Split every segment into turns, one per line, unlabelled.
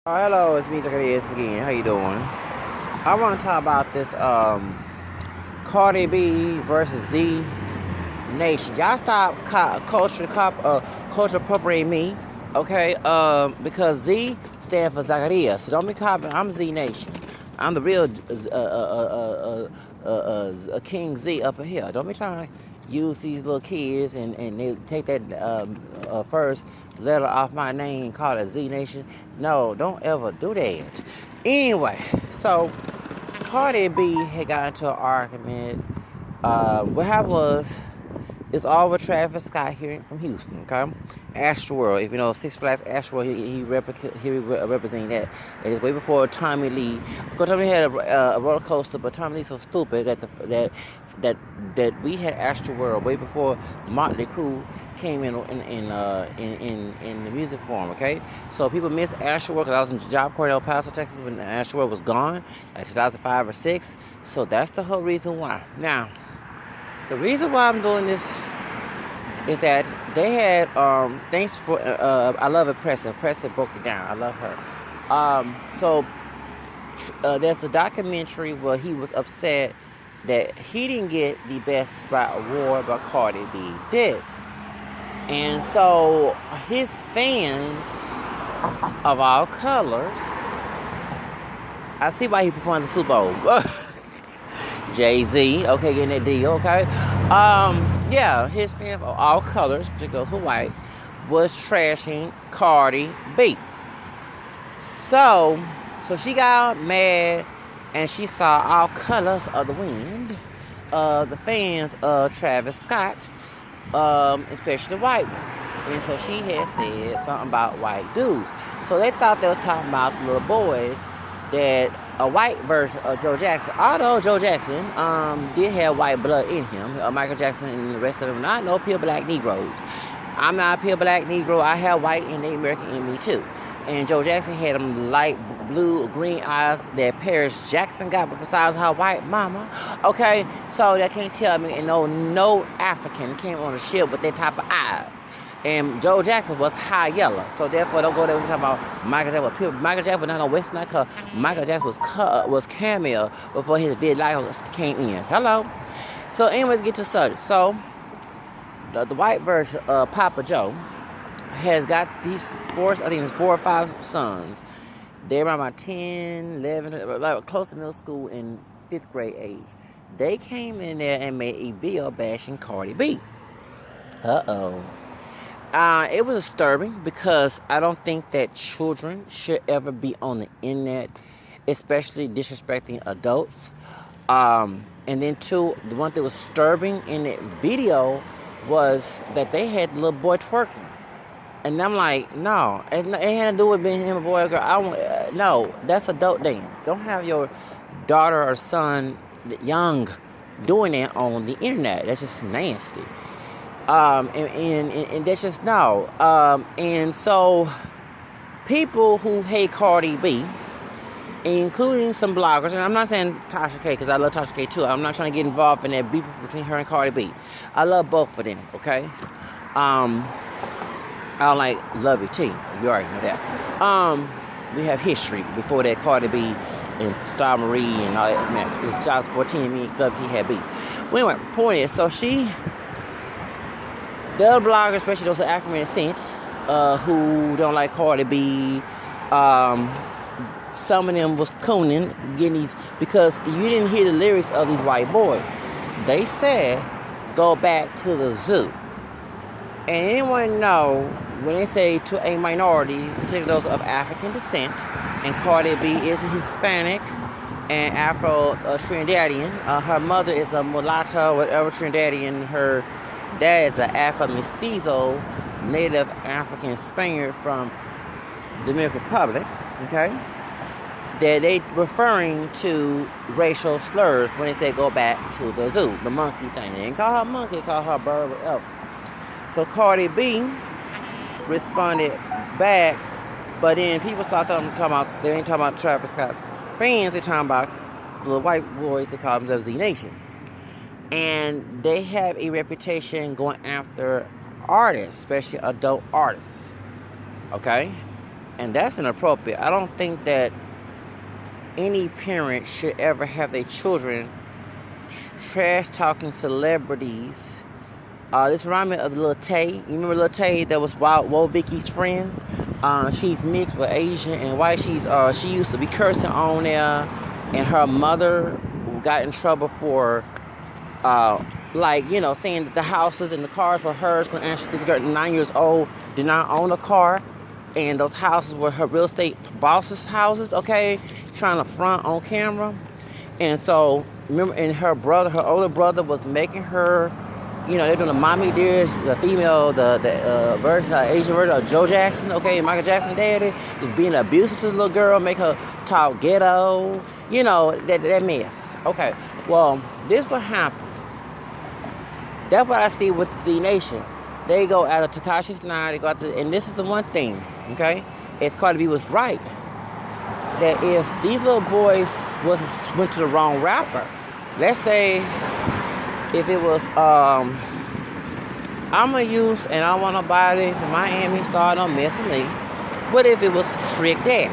Hello, it's me, Zacharias again. How you doing? I want to talk about this Cardi B versus Z Nation. Y'all stop culture appropriating me, okay? Because Z stands for Zacharias, so don't be copying. I'm Z Nation. I'm the real King Z up in here. Don't be trying to use these little kids and they take that first letter off my name and call it Z Nation. No, don't ever do that. Anyway, so Cardi B had got into an argument. What happened was it's all with Travis Scott here from Houston, okay? Astroworld, if you know Six Flags Astroworld, he representing that. And it's way before Tommy Lee. Because Tommy had a roller coaster, but Tommy Lee's so stupid that we had Astroworld way before Motley Crue came in the music form, okay? So people miss Astroworld because I was in Job Corps in El Paso, Texas when Astroworld was gone, like 2005 or 6. So that's the whole reason why. Now, the reason why I'm doing this is that they had, thanks for, I love it, Pressa. Pressa broke it down. I love her. There's a documentary where he was upset that he didn't get the Best Rap Award, but Cardi B did. And so his fans of all colors, I see why he performed the Super Bowl. Jay-Z, okay, getting that deal, okay? Yeah, his fans of all colors, particularly for white, was trashing Cardi B. So she got mad and she saw all colors of the wind, the fans of Travis Scott, especially the white ones. And so she had said something about white dudes. So they thought they were talking about the little boys that a white version of Joe Jackson. Although Joe Jackson did have white blood in him, Michael Jackson and the rest of them not no pure black Negroes. I'm not a pure black Negro. I have white and Native American in me too. And Joe Jackson had them light blue, green eyes that Paris Jackson got, but besides her white mama. Okay, so they can't tell me, and no African came on the ship with that type of eyes. And Joe Jackson was high yellow, so therefore don't go there when we talk about Michael Jackson. Michael Jackson was not on West Night, cause Michael Jackson was cameo before his video came in. Hello. So anyways, get to the subject. So the white version of Papa Joe has got these four or five sons. They're around about 10, 11, like close to middle school and 5th grade age. They came in there and made a video bashing Cardi B. It was disturbing because I don't think that children should ever be on the internet, especially disrespecting adults. And then two, the one thing that was disturbing in that video was that they had the little boy twerking. And I'm like, no, it had to do with being him a boy or girl. No, that's adult dance. Don't have your daughter or son young doing that on the internet. That's just nasty. And that's just no. And so people who hate Cardi B, including some bloggers, and I'm not saying Tasha K because I love Tasha K too. I'm not trying to get involved in that beef between her and Cardi B. I love both of them, okay? I don't like Lovey T. You already know that. We have history before that Cardi B and Star Marie and all that mess. Because 2014, me and Lovey T had beef. Well, anyway, point is, so the other bloggers, especially those African descent, who don't like Cardi B, some of them was cooning, getting these, because you didn't hear the lyrics of these white boys. They said, go back to the zoo. And anyone know, when they say to a minority, particularly those of African descent, and Cardi B is a Hispanic and Afro-Trinidadian, her mother is a mulatto, whatever Trinidadian, her dad is an Afro-Mestizo, native African Spaniard from the Dominican Republic, okay? That they referring to racial slurs when they say go back to the zoo, the monkey thing. They didn't call her monkey, they call her bird, whatever. So Cardi B responded back, but then people start talking about, they ain't talking about Travis Scott's fans, they're talking about the white boys, they call themselves Z Nation. And they have a reputation going after artists, especially adult artists. Okay? And that's inappropriate. I don't think that any parent should ever have their children trash talking celebrities. This reminds me of the little Tay. You remember little Tay that was Wo Vicky's friend? She's mixed with Asian and white. She used to be cursing on there, and her mother got in trouble for saying that the houses and the cars were hers when this girl 9 years old did not own a car, and those houses were her real estate boss's houses. Okay, trying to front on camera, and so remember, and her older brother was making her. They're doing the mommy dears, the female, the version, Asian version of Joe Jackson, okay, Michael Jackson daddy, just being abusive to the little girl, make her talk ghetto, that mess. Okay, well, this what happened. That's what I see with the Nation. They go out of Tekashi's 9, they go out and this is the one thing, okay, it's Cardi B was right, that if these little boys went to the wrong rapper, let's say, if it was, I'm going to use, and I don't want nobody from Miami start on mess with me, what if it was Trick Daddy?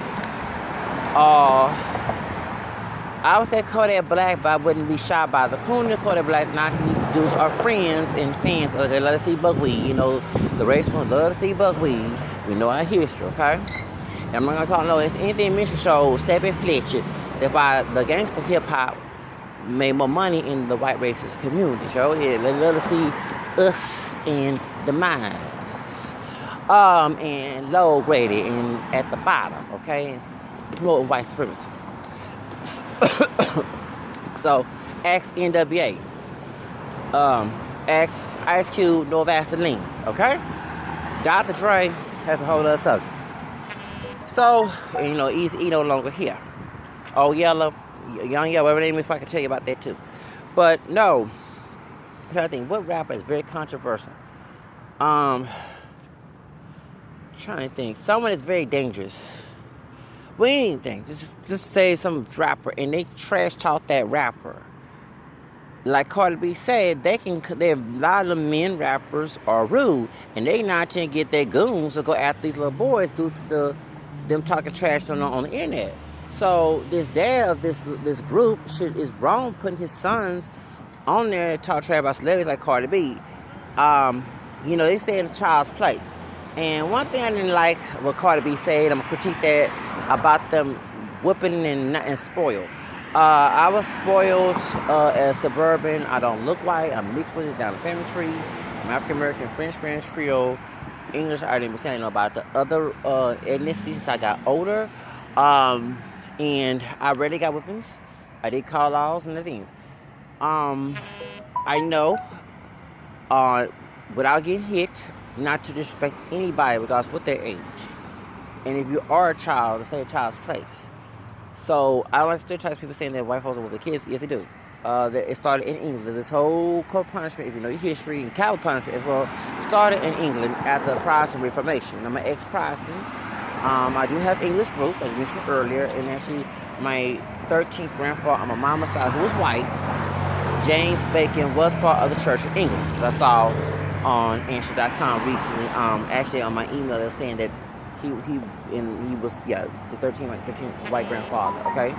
I would say Kodak Black, but I wouldn't be shot by the Cooney. Kodak Black, not these dudes are friends and fans. They love to see buckwheat. The race ones love to see buckwheat. We know our history, okay? And I'm not going to call it's anything Mission Show, Stepping Fletcher. That's why the gangster hip-hop made more money in the white racist community. So yeah, they love to see us in the mines, and low graded and at the bottom, okay, and promoting white supremacy. So, ask NWA, ask Ice Cube, no Vaseline, okay. Dr. Dre has a whole other subject. So, Eazy-E no longer here. Oh, Yellow. Young Yellow, whatever name is, I can tell you about that too. But no, I think what rapper is very controversial? Trying to think. Someone is very dangerous. Well, anything. Just say some rapper and they trash talk that rapper. Like Cardi B said, a lot of the men rappers are rude, and they not trying to get their goons to go after these little boys due to them talking trash on the internet. So this dad of this group is wrong putting his sons on there to talk trash about celebrities like Cardi B. They stay in a child's place. And one thing I didn't like what Cardi B said, I'm gonna critique that about them whipping and spoiled. I was spoiled as suburban. I don't look white. I'm mixed with it down the family tree. I'm African American, French, Spanish, Creole, English. I didn't say about the other ethnicities. I got older. And I rarely got whippings. I did call laws and the things. I know, without getting hit, not to disrespect anybody regardless of what their age. And if you are a child, to stay a child's place. So I don't like stereotypes people saying that white folks are with the kids. Yes, they do. It started in England. This whole corporal punishment, if you know your history, and capital punishment as well, started in England after the Protestant Reformation. I'm an ex-Protestant. I do have English roots, as you mentioned earlier, and actually my 13th grandfather on my mama's side, who was white, James Bacon, was part of the Church of England. I saw on answer.com recently, actually on my email, they're saying that he was the 13th white grandfather, okay?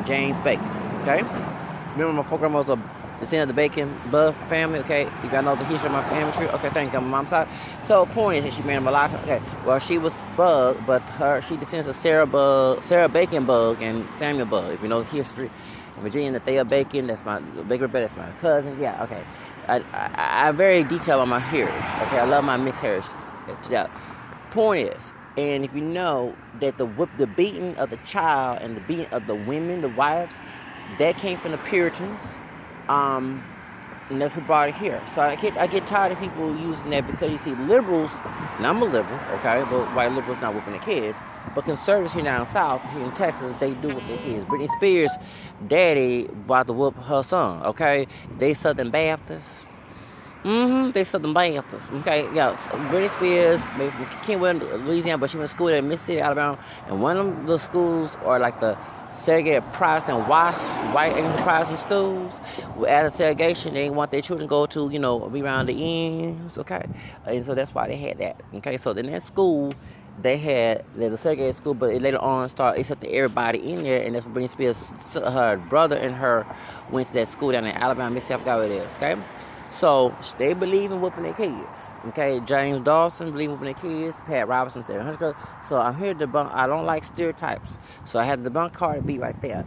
James Bacon, okay? Remember my four grandmas are descendant of the Bacon Buff family, okay? You gotta know the history of my family tree, okay? Thank you, on my mom's side. So, point is that she married him a lot of times, okay? Well, she was Bug, but she descends of Sarah Bacon Bug and Samuel Bug. If you know the history, in Virginia, Thea Bacon, that's my Baker Bed, that's my cousin, yeah, okay. I'm very detailed on my heritage, okay? I love my mixed heritage. Point is, and if you know that the beating of the child and the beating of the women, the wives, that came from the Puritans, and that's who brought it here. So I get tired of people using that because you see liberals, and I'm a liberal, okay, but white liberals not whipping their kids, but conservatives here down south, here in Texas, they do with their kids. Britney Spears' daddy about to whoop her son, okay? They Southern Baptists. They Southern Baptists, okay? Yeah, so Britney Spears, maybe Kenwood, Louisiana, but she went to school in Mississippi, Alabama, and one of the schools are like the segregated Protestant white English Protestant schools. As a segregation, they didn't want their children to go to, be around the ends, okay? And so that's why they had that, okay? So in that school, there's a segregated school, but it later on started accepting everybody in there, and that's when Britney Spears, her brother and her went to that school down in Alabama, Mississippi, I forgot where it is, okay? So they believe in whooping their kids, okay? James Dawson believe in whooping their kids. Pat Robertson said 100. So I'm here to debunk. I don't like stereotypes, so I had to debunk Cardi B right there,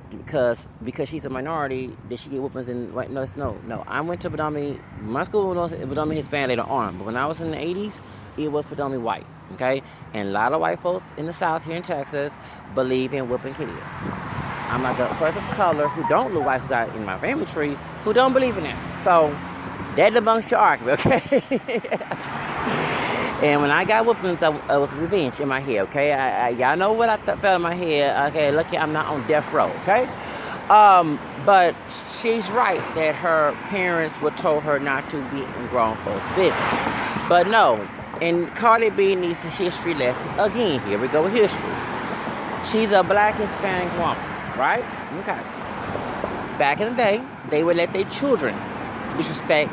because she's a minority, did she get whoopings? And right? No. I went to predominantly, my school was predominantly Hispanic later on, but when I was in the 80s, it was predominantly white, okay? And a lot of white folks in the South here in Texas believe in whooping kids. I'm like a person of color who don't look white, who got in my family tree, who don't believe in that. So that debunks your argument, okay? And when I got whoopings, I was revenge in my head, okay? Y'all know what I felt in my head. Okay, lucky I'm not on death row, okay? But she's right that her parents were told her not to be in grown folks' business. But no, and Cardi B needs a history lesson. Again, here we go with history. She's a black Hispanic woman, right? Okay. Back in the day, they would let their children disrespect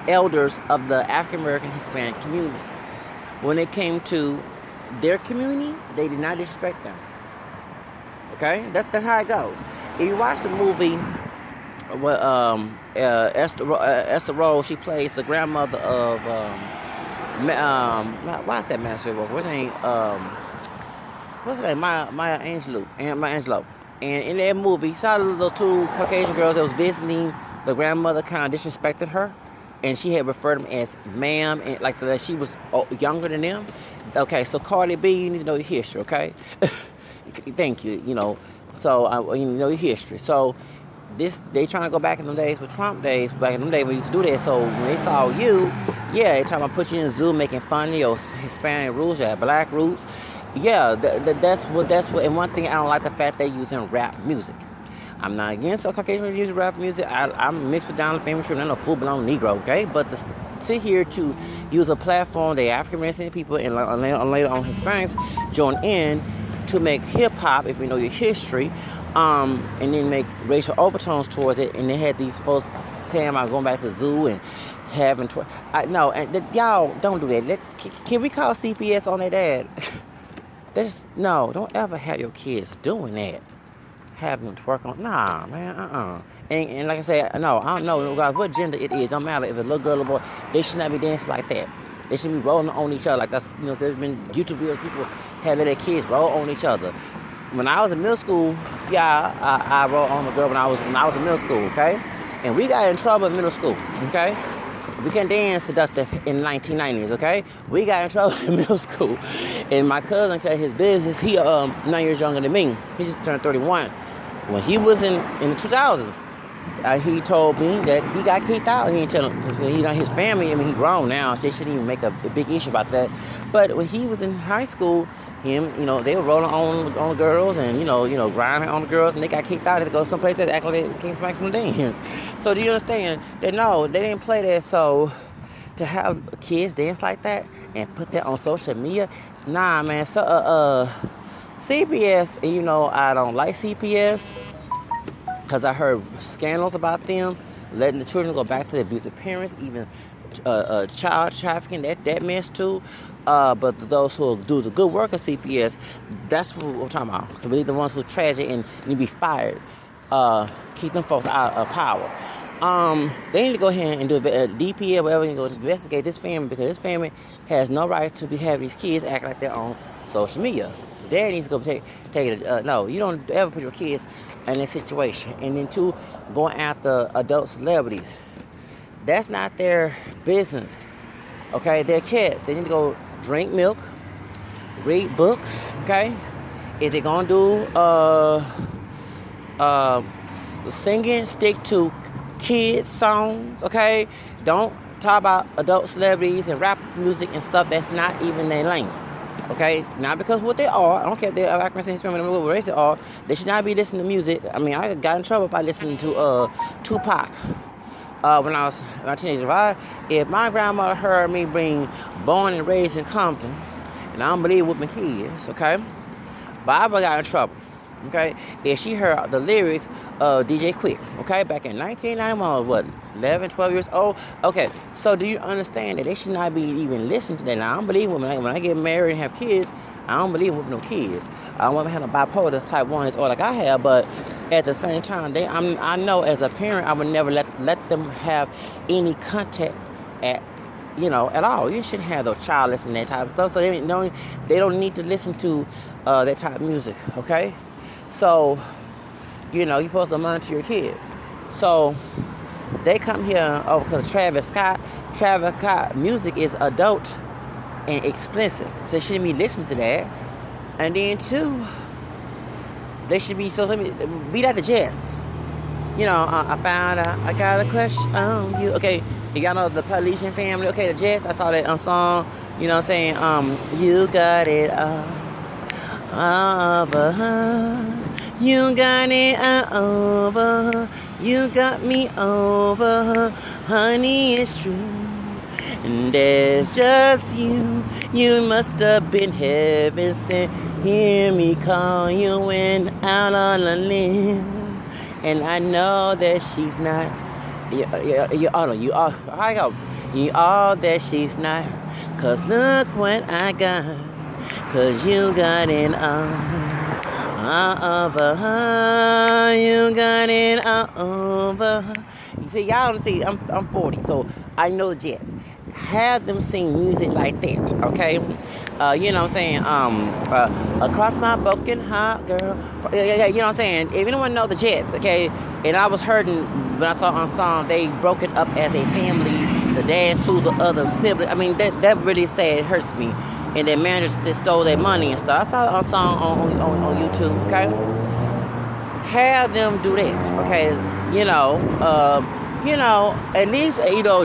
elders of the African American Hispanic community. When it came to their community, they did not disrespect them. Okay, that's how it goes. If you watch the movie, Esther Rose, she plays the grandmother of why is that Master Walker? What's her name? What's her name? Maya Angelou. And in that movie, you saw the little two Caucasian girls that was visiting the grandmother, kind of disrespected her. And she had referred them as ma'am, and like that she was younger than them. Okay, so Cardi B, you need to know your history, okay? Thank you, So you know your history. So they trying to go back in them days with Trump days. Back in them days we used to do that. So when they saw you, yeah, they talking about put you in a zoo making fun of your Hispanic roots, your black roots. Yeah, that's what. And one thing I don't like the fact they using rap music. I'm not against Caucasian using rap music. I'm mixed with down the family tree. I'm not a full-blown Negro, okay? But to sit here to use a platform that African American people and later on Hispanics join in to make hip-hop, if you know your history, and then make racial overtones towards it, and they had these folks saying about going back to the zoo and having... No, and y'all, don't do that. Can we call CPS on their dad? No, don't ever have your kids doing that. Having them twerk on, nah, man, And like I said, no, I don't know, guys, what gender it is, don't matter if it's a little girl or boy, they should not be dancing like that. They should be rolling on each other, like that's, there's been YouTube videos, people had their kids roll on each other. When I was in middle school, yeah, I rolled on a girl when I was in middle school, okay? And we got in trouble in middle school, okay? We can't dance seductive in the 1990s, okay? We got in trouble in middle school. And my cousin tell his business, he 9 years younger than me. He just turned 31. When he was in the 2000s, he told me that he got kicked out. He didn't tell him, his family, I mean, he grown now. They shouldn't even make a big issue about that. But when he was in high school, they were rolling on girls and, grinding on the girls, and they got kicked out. They had to go someplace that act like they came back from the dance. So do you understand that no, they didn't play that. So to have kids dance like that and put that on social media, nah, man. So CPS, and I don't like CPS because I heard scandals about them letting the children go back to their abusive parents, even child trafficking, that mess too. But those who do the good work of CPS, that's what we're talking about. So we need the ones who are tragic and need to be fired. Keep them folks out of power. They need to go ahead and do a DPA, whatever, and go to investigate this family, because this family has no right to be having these kids act like they're on social media. Dad needs to go take it. No, you don't ever put your kids in this situation. And then two, going after adult celebrities. That's not their business. Okay, they're kids. They need to go drink milk, read books. Okay, if they're gonna do singing, stick to kids songs. Okay, don't talk about adult celebrities and rap music and stuff that's not even their lane. Okay, not because what they are. I don't care if they're African Hispanic, what race they are. They should not be listening to music. I mean, I got in trouble by listening to Tupac when I was a teenager. If my grandmother heard me being born and raised in Compton, and I don't believe with my kids, okay, but I got in trouble. Okay, and she heard the lyrics of DJ Quick. Okay, back in 1991, what, 11, 12 years old. Okay, so do you understand that they should not be even listening to that? Now I don't believe when I get married and have kids, I don't believe with no kids. I don't want to have no bipolar type one or like I have, but at the same time, I know as a parent, I would never let them have any contact at at all. You shouldn't have no child listen to that type of stuff. So they don't need to listen to that type of music. Okay, so you're supposed to monitor your kids. So they come here because Travis Scott music is adult and explicit, so they shouldn't be listening to that. And then two, they should be be like the Jets. I found out I got a crush on you. Okay, y'all know the Polynesian family. Okay, the Jets. I saw that song. You know what I'm saying? You got it over. You got it over. You got me over. Honey, it's true. And there's just you. You must have been heaven sent. Hear me call you when out on a limb. And I know that she's not. You all that she's not. 'Cause look what I got. 'Cause you got it over. You got it over. You see, y'all don't see. I'm 40, so I know the Jets. Have them sing music like that, okay? You know what I'm saying? Across my broken heart, girl. You know what I'm saying? If anyone know the Jets, okay? And I was hurting when I saw on song they broke it up as a family. The dad sued the other sibling. I mean, that really sad. It hurts me. And their managers just stole their money and stuff. I saw it on song on YouTube, okay? Have them do that, okay? At least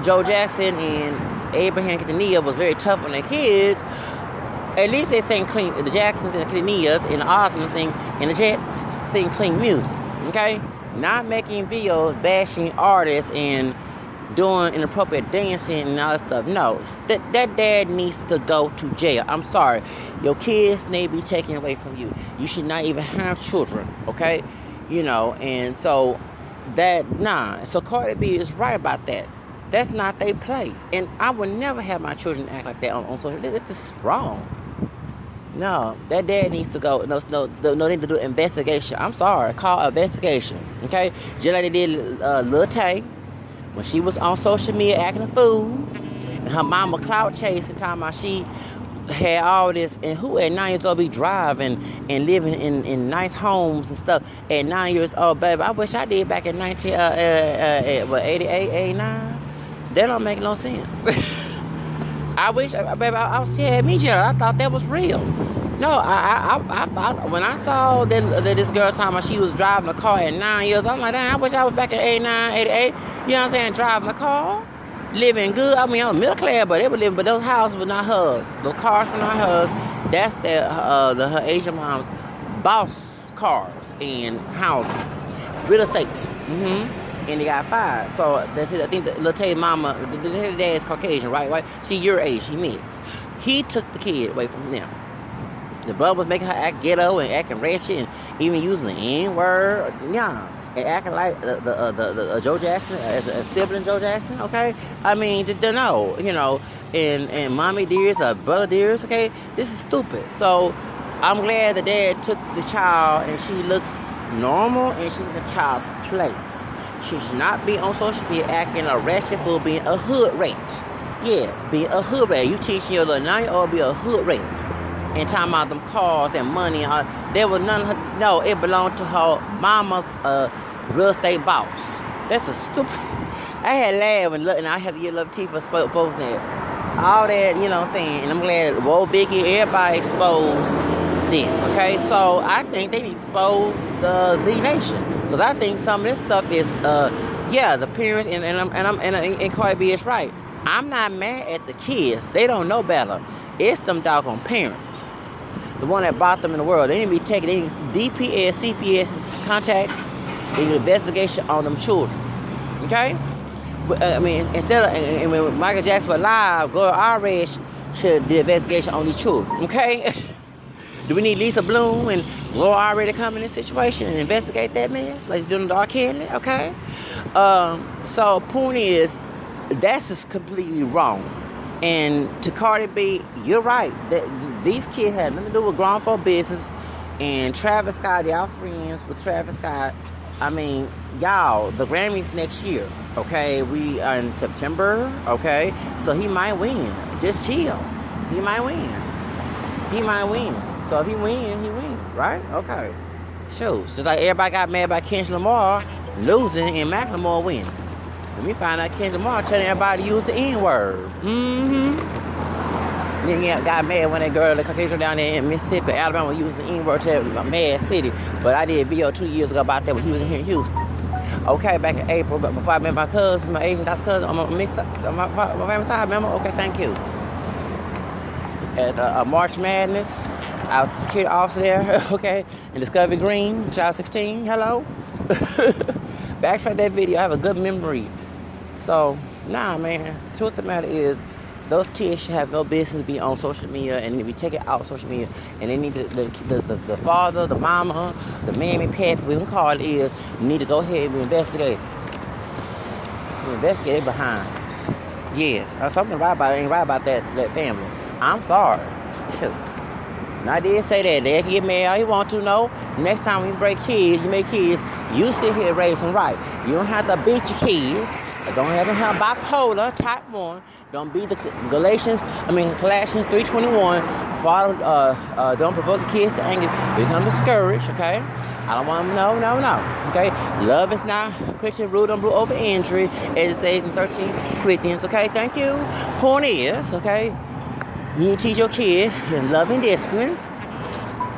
Joe Jackson and Abraham Quintanilla was very tough on their kids. At least they sing clean. The Jacksons and the Quintanillas and the Osmonds sing, and the Jets sing clean music. Okay, not making videos bashing artists and doing inappropriate dancing and all that stuff. No, that dad needs to go to jail. I'm sorry, your kids may be taken away from you. You should not even have children. Okay, and so So Cardi B is right about that. That's not their place. And I would never have my children act like that on social media. That's just wrong. No, that dad needs to go. No need to do investigation. I'm sorry. Call investigation. Okay? Just like they did Lil Tay when she was on social media acting a fool. And her mama clout chasing, talking about she had all this. And who at 9 years old be driving and living in nice homes and stuff at 9 years old, baby? I wish I did back in 88, 89. That don't make no sense. I wish, baby, she had me jealous. I thought that was real. No, when I saw that this girl talking about she was driving a car at 9 years, I'm like, damn, I wish I was back in 89, 88. You know what I'm saying? Driving a car, living good. I mean, I'm middle class, but they were living, but those houses were not hers. Those cars were not hers. That's her Asian mom's boss cars and houses, real estate. And they got fired. So that's it. I think the Lil Tay mama, the dad is Caucasian, right? She your age, she mixed. He took the kid away from them. The brother was making her act ghetto and acting ratchet and even using the N-word, and acting like the Joe Jackson, as a sibling Joe Jackson, okay? I mean, no, and mommy dears or brother dears, okay? This is stupid. So I'm glad the dad took the child and she looks normal and she's in the child's place. She should not be on social media acting a ratchet fool, being a hood rat. Yes, being a hood rat. You teaching your little 9-year-old to be a hood rat. And talking about them cars and money. There was none of her. No, it belonged to her mama's real estate boss. That's a stupid. I had laughed and I had to get love teeth for both that. All that, you know what I'm saying. And I'm glad, whoa, Biggie, everybody exposed this, okay? So I think they need to expose the Z Nation. Because I think some of this stuff is, the parents, and Cardi B is right. I'm not mad at the kids. They don't know better. It's them doggone parents. The one that brought them in the world. They need to be taken. They need DPS, CPS contact. They need an investigation on them children. Okay? I mean, instead of, and when Michael Jackson was live, Gloria Allred should do an investigation on these children. Okay? Do we need Lisa Bloom and Laura already come in this situation and investigate that mess? Like doing the R. Kelly, okay? So point is, that's just completely wrong. And to Cardi B, you're right. That these kids had nothing to do with grown folk business. And Travis Scott, y'all friends with Travis Scott. I mean, y'all, the Grammys next year, okay? We are in September, okay? So he might win. Just chill. He might win. He might win. So if he win, he win, right? Okay. Shoot. Just like everybody got mad about Kendrick Lamar losing and Macklemore winning. Let me find out Kendrick Lamar telling everybody to use the N-word. Then yeah, got mad when that girl, the Caucasian down there in Mississippi, Alabama, used the N-word to Mad City. But I did a video 2 years ago about that when he was in here in Houston. Okay, back in April, but before I met my cousin, my Asian doctor cousin, on my mixed, on my family side, remember? Okay, thank you. At March Madness, I was a security officer there, okay, in Discovery Green, 2016, hello. Backtrack that video, I have a good memory. So, nah, man, truth of the matter is, those kids should have no business be on social media, and they be taken out of social media, and they need the father, the mama, the mammy, pappy, we can call it is, need to go ahead and investigate. Investigate their behinds. Yes, something right about it, ain't right about that family. I'm sorry. Shoot. And I did say that. They can get mad all you want to, no. Next time we break kids, you make kids, you sit here and raise them right. You don't have to beat your kids. Don't have them have bipolar, type 1. Don't be the Colossians 3:21. Father, don't provoke the kids to anger. Become discouraged, okay? I don't want them, no. Okay? Love is not Christian rule, don't rule over injury, as it says in 13 Corinthians, okay? Thank you. Point is, okay? You need to teach your kids in love and discipline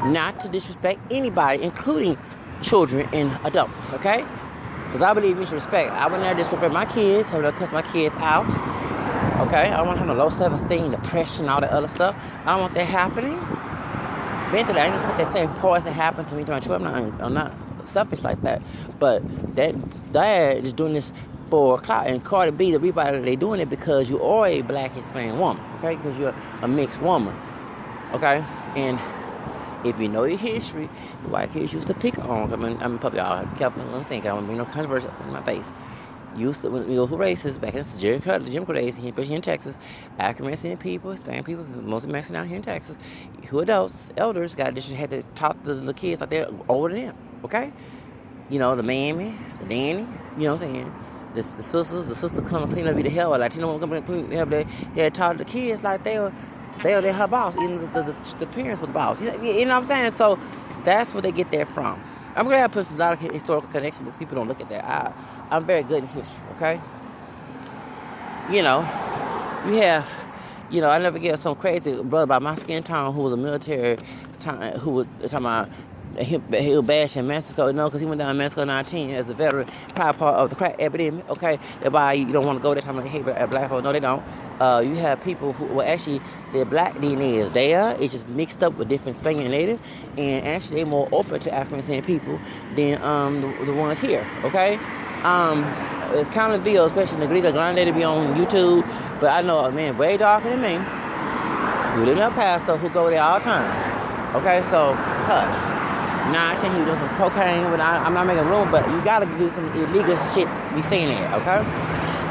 not to disrespect anybody, including children and adults, okay? Because I believe we should respect. I would never disrespect my kids. I would never cuss my kids out. Okay? I don't want to have no low self-esteem, depression, all that other stuff. I don't want that happening. Been through that. I ain't gonna put that same poison happen to me to my children. I'm not selfish like that. But that dad is doing this for clout. And Cardi B, the everybody, they doing it because you are a black Hispanic woman. Okay? Because you're a mixed woman. Okay? And if you know your history, the white kids used to pick on. I'm in public, y'all. Careful what I'm saying. I don't want to be no controversy in my face. Used to, when you go who racist back in the Jim Crow days, especially here in Texas, African-American people, Hispanic people, mostly Mexican out here in Texas, who adults, elders, had to talk to the kids like they're older than them. Okay? You know, the mammy, the nanny, you know what I'm saying? The sister come and clean up the hell. Latino woman come and clean up. They had taught the kids like they're her boss. Even the parents were the boss. You know what I'm saying? So that's where they get that from. I'm glad I put a lot of historical connections because people don't look at that. I'm very good in history, okay? You know, you have, I never get some crazy brother by my skin tone who was a military, who was talking about he was bashing Mexico, because he went down to Mexico 19 as a veteran, probably part of the crack epidemic, okay? That's why you don't want to go there talking about hate black people. No, they don't. You have people who, actually, their black DNA is there. It's just mixed up with different Spanish and Native, and actually they're more open to African people than the ones here, okay? It's kind of video, especially the Negrita Grande, to be on YouTube, but I know a man way darker than me who live in El Paso who go there all the time, okay? So, hush. Nah, I tell you, doing some cocaine, but I'm not making room, but you gotta do some illegal shit be saying that, okay?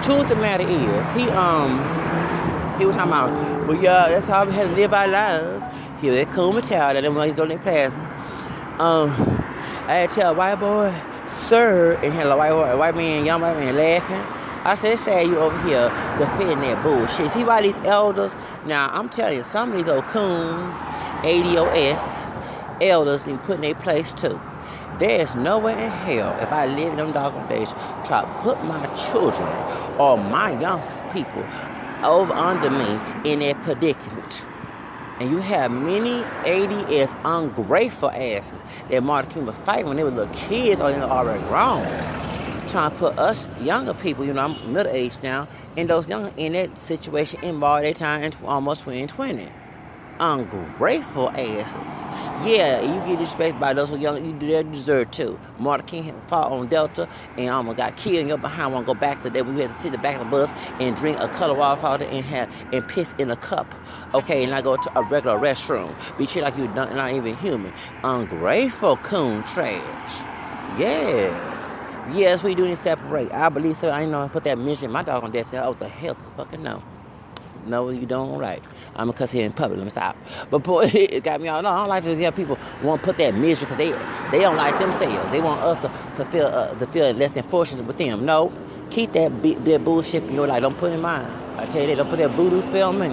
Truth of the matter is, he was talking about, well, yeah, that's how we had to live our lives. He was that cool child, and then when he's on their plasma. I had to tell a white boy, sir, and had a white man, young white man laughing. I said, it's sad you over here defending that bullshit. See why these elders, now I'm telling you, some of these old coon, ADOS, elders need put in their place too. There is nowhere in hell, if I live in them doggone days, try to put my children or my young people over under me in that predicament. And you have many ADS ungrateful asses that Martin King was fighting when they were little kids or they were already grown. Trying to put us younger people, I'm middle-aged now, and those younger in that situation involved their time in almost 2020. ungrateful asses. Yeah, you get disrespected by those who young. You deserve too. Martin King fought on Delta and almost got killed in your behind. Want to go back to that? We had to sit in the back of the bus and drink a color water fountain and piss in a cup. Okay, and I go to a regular restroom. Be treated like you're not even human. Ungrateful coon trash. Yes, we do need to separate. I believe so. I ain't know I put that mission in my dog on that. Say, oh, the hell, fucking no. No, you don't right. I'm gonna cuss here in public. Let me stop. But boy, it got me all. No, I don't like to hear people want to put that misery because they don't like themselves. They want us to feel less than fortunate with them. No, keep that bullshit in your life. Don't put it in mine. I tell you that. Don't put that voodoo spell on me.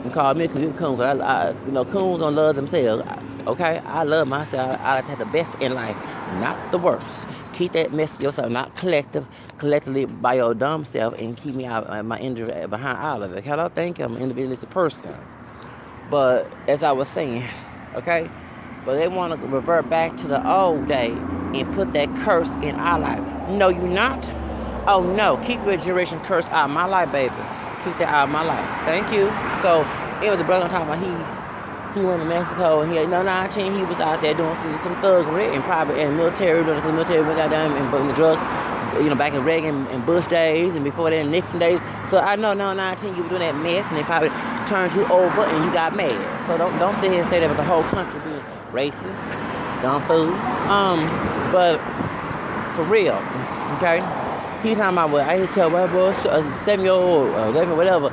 You call me a coon. Coons don't love themselves. Okay, I love myself. I like to have the best in life, not the worst. Keep that mess to yourself, not collectively by your dumb self, and keep me out my injury behind all of it. Hello, thank you. I'm an individualistic person. But as I was saying, okay, but they want to revert back to the old day and put that curse in our life. No, you're not. Oh no, keep your generation curse out of my life, baby. Keep that out of my life. Thank you. So, anyway, the brother I'm talking about, he went to Mexico and he was out there doing some thuggery and probably in the military, doing the military went out there and the drug, back in Reagan and Bush days and before that in Nixon days. So I know 19 you were doing that mess and they probably turned you over and you got mad. So don't sit here and say that with the whole country being racist, dumb food. But for real, okay? He talking about what I hear tell white boy, 7-year-old, 11, whatever.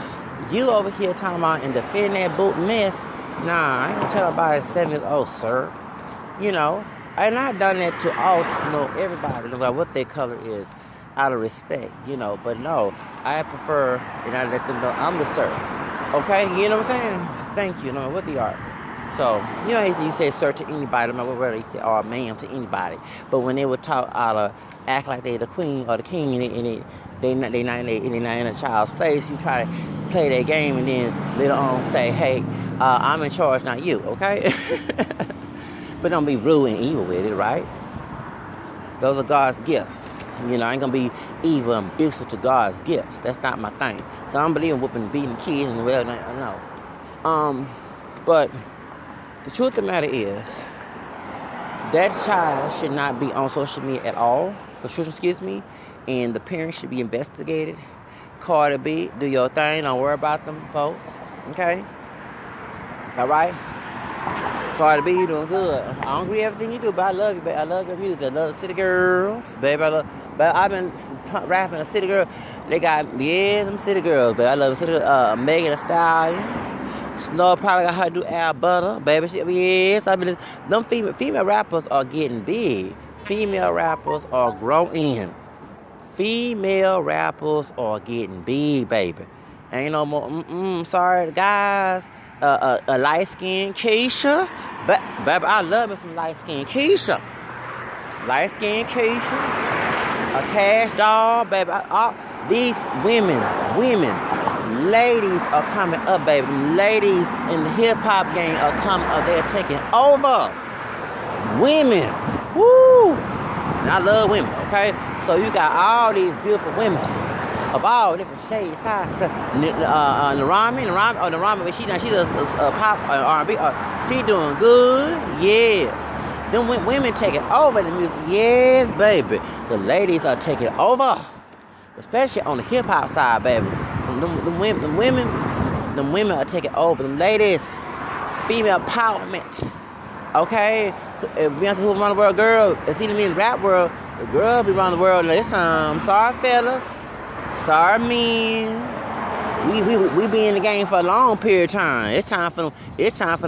You over here talking about and defending that boot mess. Nah, I ain't gonna tell about 7 years old, sir. And I've done that to all, everybody, no matter what their color is, out of respect, But no, I prefer, and I let them know I'm the sir. Okay, you know what I'm saying? Thank you, what they are. So, you say sir to anybody, no matter whether you say or ma'am to anybody. But when they would talk out of act like they the queen or the king, and they not in a child's place, you try to play that game and then later on say, hey, I'm in charge, not you, okay? But don't be rude and evil with it, right? Those are God's gifts. I ain't gonna be evil and abusive to God's gifts. That's not my thing. So I don't believe in whooping, beating kids and well, no. But the truth of the matter is, that child should not be on social media at all. And the parents should be investigated. Cardi B, do your thing. Don't worry about them folks. Okay? All right? Cardi B, you doing good. I don't agree with everything you do, but I love you, baby. I love your music. I love the City Girls, baby. But I've been rapping a City Girl. They got, them City Girls, baby. I love the City Girls. Megan Thee Stallion. Snow probably got her to do Al Butter, baby. Yes, them female rappers are getting big. Female rappers are growing. Female rappers are getting big, baby. Ain't no more, sorry, guys. A light-skinned Keisha. But, baby, I love it from light-skinned Keisha. Light-skinned Keisha. A Cash Doll, baby. These women, ladies are coming up, baby. Ladies in the hip-hop game are coming up. They're taking over. Women. Woo! And I love women, okay? So you got all these beautiful women of all different shades, sizes. Narami, but she does pop R&B. She doing good, yes. Them women taking over the music, yes, baby. The ladies are taking over, especially on the hip hop side, baby. Them women are taking over. Them ladies, female empowerment. Okay, if Beyonce who around the world, girl, it's either me in the rap world. The girl be around the world this time. Sorry, fellas. Sorry, men. We be in the game for a long period of time. It's time for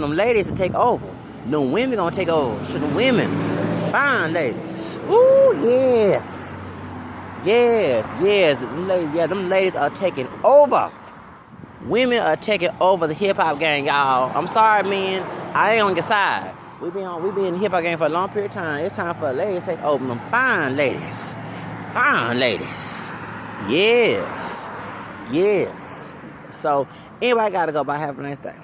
them ladies to take over. Them women gonna take over. So the women, fine ladies. Ooh, yes. Them ladies are taking over. Women are taking over the hip hop game, y'all. I'm sorry, men. I ain't on your side. We be in the hip hop game for a long period of time. It's time for ladies to take over. Them fine ladies. Yes. So, anybody gotta go. Bye. Have a nice day.